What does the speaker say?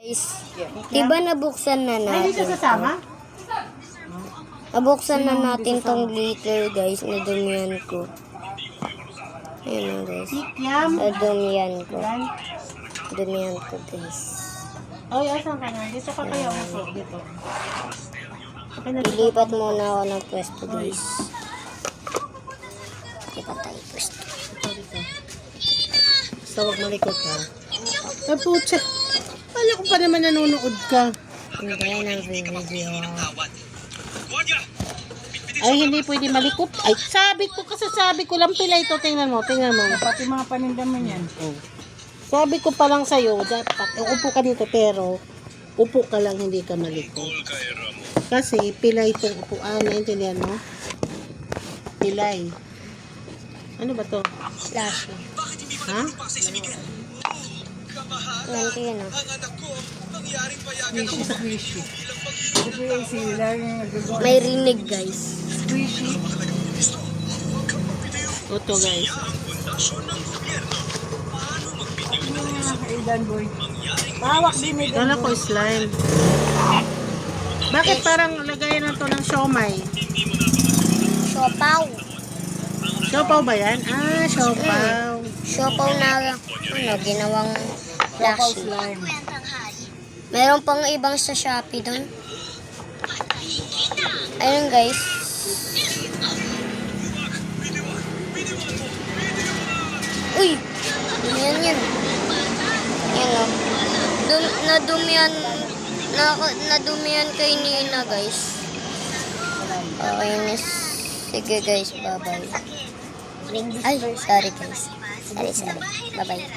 Guys, diba nabuksan na Ay, hindi natin siya sasama? Nabuksan na natin tong glitter, guys. Nadumihan ko. Ayan na, guys. Kikiam. Nadumihan ko. Yan. Nadumihan ko, guys. Oy, asan ka na? Dito ka kaya upo. Dito. Okay na dito. Ilipat muna ako ng pwesto, guys. Lipat tayo pwesto. Dito. Basta huwag malikot ha. Ay, putya. Kala ko pa naman nanonood ka. Hindi na video. Ay, hindi pwede malikot. Ay, sabi ko lang pila ito. Tingnan mo. Pati mga paninda mo yan. Oh. Sabi ko pa lang sa'yo, dapat, upo ka dito, pero upo ka lang, hindi ka malikot. Kasi, pilay itong upuan. Naintindihan mo? Pilay. Ano ba to? Flashy. Ha? Yan ko yun, oh. Squishy. Ito yung sila yung nagagawa. May rinig, guys. Squishy. Ito, guys. Kailan boy. Pawak din eh. Kala ko slime. Bakit parang lagayan na to ng siomay? Siopaw. Siopaw ba yan? Ah, siopaw. Siopaw na, ginawang flashy. Slime. Meron pang ibang sa Shopee doon. Ayun, guys. Uy! Yan. Yan, oh. Nadumihan kay Nina, guys. Okay, miss. Sige, guys. Bye-bye. Ay, sorry, guys. Sorry. Bye-bye.